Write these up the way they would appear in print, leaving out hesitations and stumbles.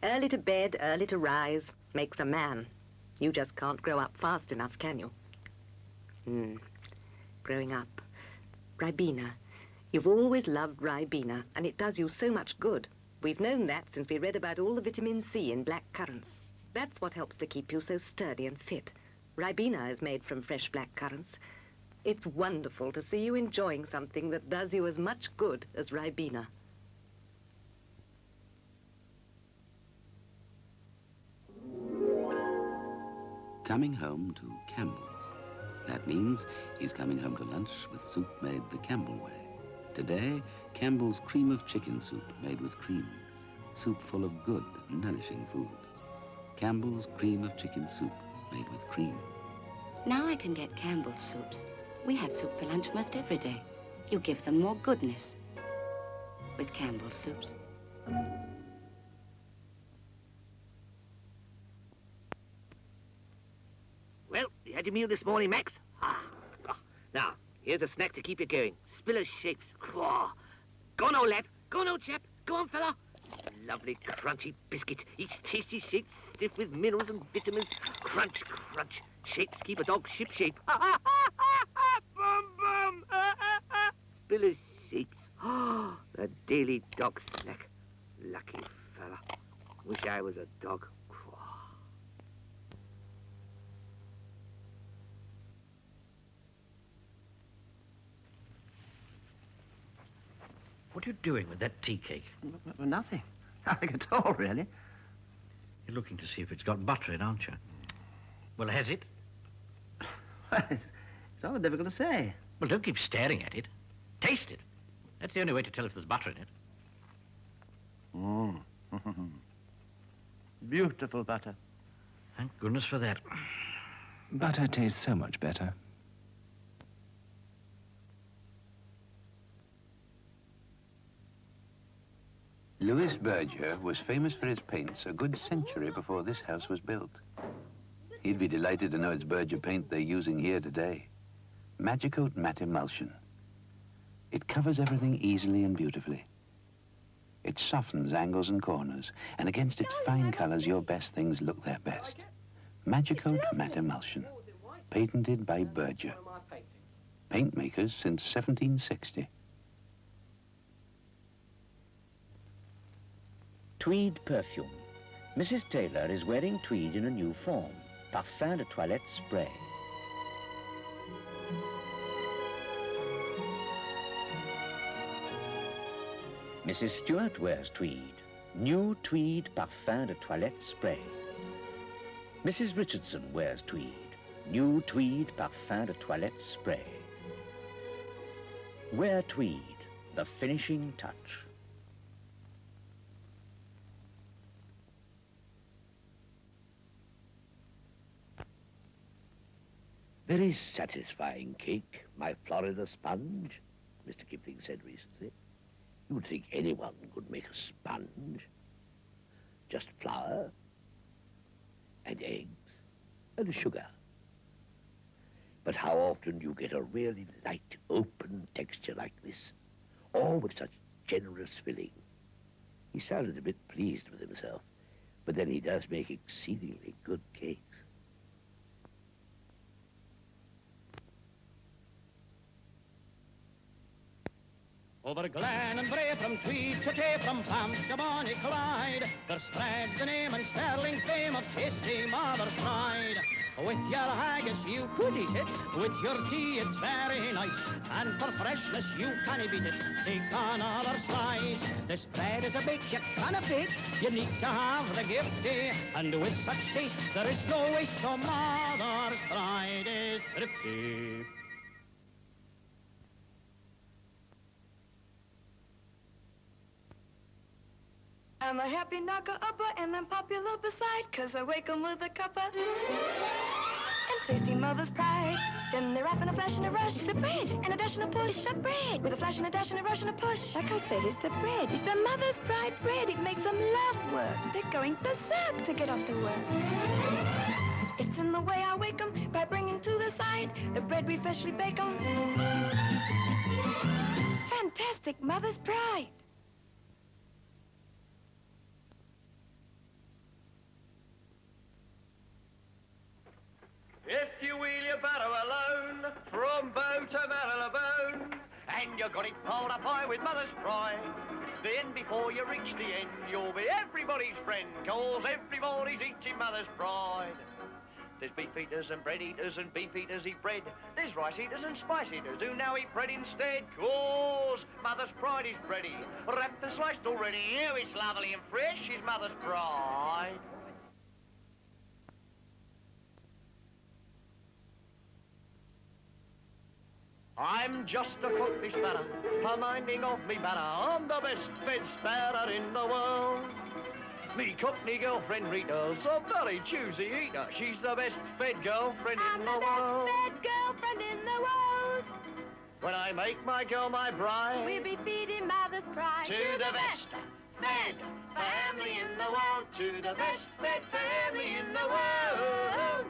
Early to bed, early to rise makes a man. You just can't grow up fast enough, can you? Growing up. Ribena. You've always loved Ribena, and it does you so much good. We've known that since we read about all the vitamin C in black currants. That's what helps to keep you so sturdy and fit. Ribena is made from fresh black currants. It's wonderful to see you enjoying something that does you as much good as Ribena. Coming home to Campbell's. That means he's coming home to lunch with soup made the Campbell way. Today, Campbell's cream of chicken soup made with cream. Soup full of good, nourishing foods. Campbell's cream of chicken soup made with cream. Now I can get Campbell's soups. We have soup for lunch most every day. You give them more goodness with Campbell's soups. Well, you had your meal this morning, Max? Now, here's a snack to keep you going. Spiller's shapes. Go on, old lad. Go on, old chap. Go on, fella. Lovely crunchy biscuit. Each tasty shape, stiff with minerals and vitamins. Crunch, crunch. Shapes keep a dog ship-shape. Boom, boom. Spiller's shapes. The daily dog snack. Lucky fella. Wish I was a dog. What are you doing with that tea cake? Nothing. Nothing at all, really. You're looking to see if it's got butter in, aren't you? Well, has it? It's all difficult to say. Well, don't keep staring at it. Taste it. That's the only way to tell if there's butter in it. Beautiful butter. Thank goodness for that. Butter tastes so much better. Louis Berger was famous for his paints a good century before this house was built. He'd be delighted to know it's Berger paint they're using here today. Magicoat Matte Emulsion. It covers everything easily and beautifully. It softens angles and corners, and against its fine colors, your best things look their best. Magicoat Matte Emulsion, patented by Berger. Paint makers since 1760. Tweed perfume. Mrs. Taylor is wearing tweed in a new form. Parfum de toilette spray. Mrs. Stewart wears tweed. New tweed parfum de toilette spray. Mrs. Richardson wears tweed. New tweed parfum de toilette spray. Wear tweed, the finishing touch. Very satisfying cake, my Florida sponge, Mr. Kipling said recently. You would think anyone could make a sponge. Just flour and eggs and sugar. But how often do you get a really light, open texture like this, all with such generous filling? He sounded a bit pleased with himself, but then he does make exceedingly good cakes. Over glen and brae, from Tweed to Tay, from Banff to Bonnie Clyde, there spreads the name and sterling fame of tasty mother's pride. With your haggis you could eat it, with your tea it's very nice, and for freshness you can't beat it, take another slice. This bread is a bake you can't fake, you need to have the gifty, and with such taste there is no waste, so mother's pride is thrifty. I'm a happy knocker-upper, and I'm popular beside, 'cause I wake 'em with a cuppa and tasty mother's pride. Then they're off in a flash and a rush. It's the bread, and a dash and a push. It's the bread, with a flash and a dash and a rush and a push. Like I said, it's the bread. It's the mother's pride bread. It makes 'em love work. They're going berserk to get off to work. It's in the way I wake 'em, by bringing to the side the bread we freshly bake 'em. Fantastic mother's pride. you got it piled up high with mother's pride. Then before you reach the end, you'll be everybody's friend, 'cause everybody's eating mother's pride. There's beef eaters and bread eaters and beef eaters eat bread. There's rice eaters and spice eaters who now eat bread instead. 'Cause mother's pride is bready, wrapped and sliced already. Oh, it's lovely and fresh, is mother's pride. I'm just a cockney spanner, a-minding of me banner. I'm the best fed spanner in the world. Me cockney girlfriend Rita's a very choosy eater. She's the best fed girlfriend in the world. I'm the best fed girlfriend in the world. When I make my girl my bride, We'll be feeding mother's pride to the best fed family in the world. To the best fed family in the world.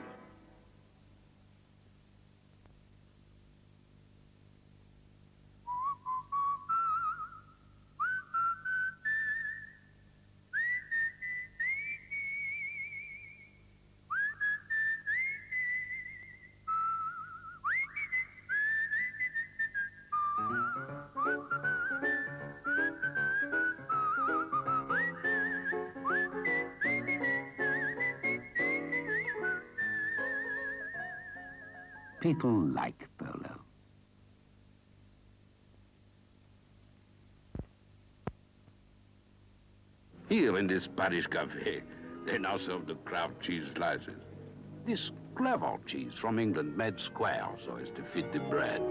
People like polo. Here in this Paris cafe, they now serve the Kraft cheese slices. This clever cheese from England made square so as to fit the bread.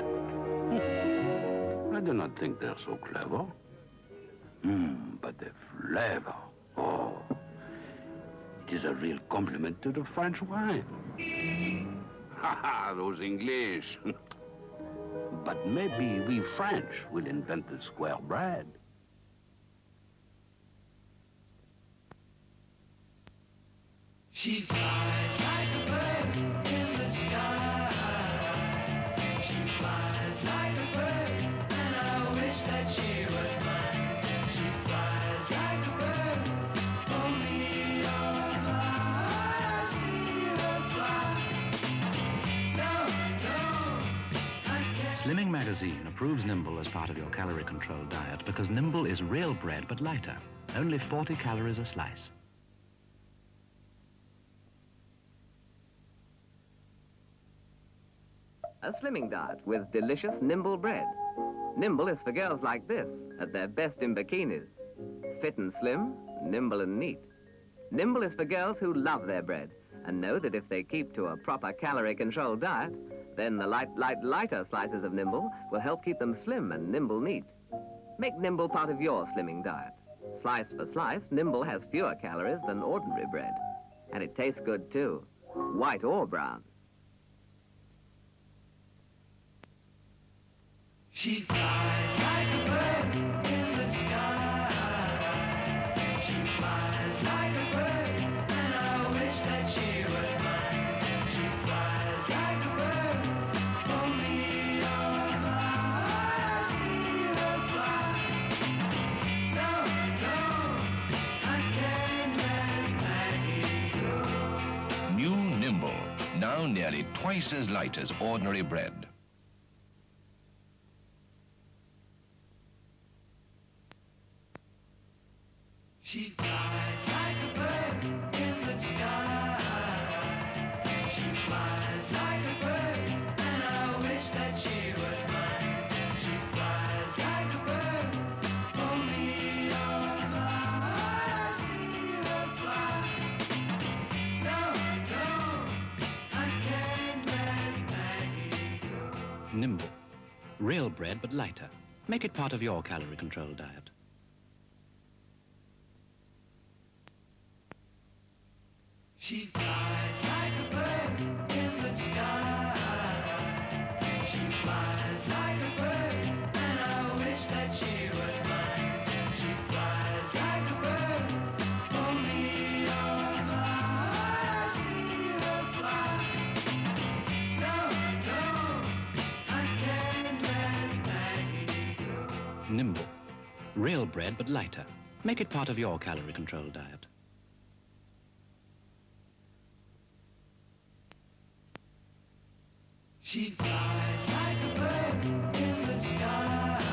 I do not think they're so clever. But the flavor, oh, it is a real compliment to the French wine. Ha ha, those English. But maybe we French will invent the square bread. She flies like a bird in the sky. She flies like a bird, and I wish that she was mine. She flies like a bird, for me, oh, I see her fly. No, I can't. Slimming Magazine approves Nimble as part of your calorie-controlled diet because Nimble is real bread but lighter, only 40 calories a slice. A slimming diet with delicious Nimble bread. Nimble is for girls like this, at their best in bikinis. Fit and slim, nimble and neat. Nimble is for girls who love their bread and know that if they keep to a proper calorie-controlled diet, then the lighter slices of Nimble will help keep them slim and nimble neat. Make Nimble part of your slimming diet. Slice for slice, Nimble has fewer calories than ordinary bread. And it tastes good too, white or brown. She flies like a bird in the sky. She flies like a bird, and I wish that she was mine. She flies like a bird, for me, oh, I see her fly. No, I can't let Maggie go. New Nimble, now nearly twice as light as ordinary bread. She flies like a bird in the sky. She flies like a bird, and I wish that she was mine. She flies like a bird, for me, oh, I see her fly. No, I can't let Maggie go. Nimble. Real bread but lighter. Make it part of your calorie-controlled diet. She flies like a bird in the sky. She flies like a bird, and I wish that she was mine. She flies like a bird, for me, oh, I see her fly. No, I can't let Maggie go. Nimble. Real bread but lighter. Make it part of your calorie-controlled diet. She flies like a bird in the sky.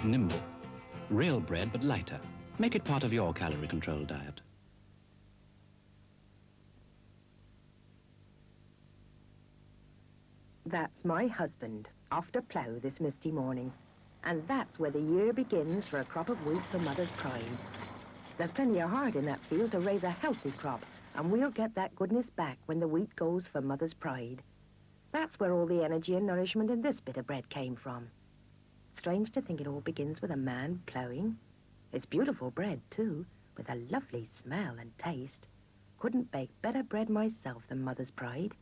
Nimble. Real bread, but lighter. Make it part of your calorie control diet. That's my husband, off to plough this misty morning. And that's where the year begins for a crop of wheat for Mother's pride. There's plenty of heart in that field to raise a healthy crop, and we'll get that goodness back when the wheat goes for Mother's pride. That's where all the energy and nourishment in this bit of bread came from. Strange to think it all begins with a man ploughing. It's beautiful bread, too, with a lovely smell and taste. Couldn't bake better bread myself than Mother's pride.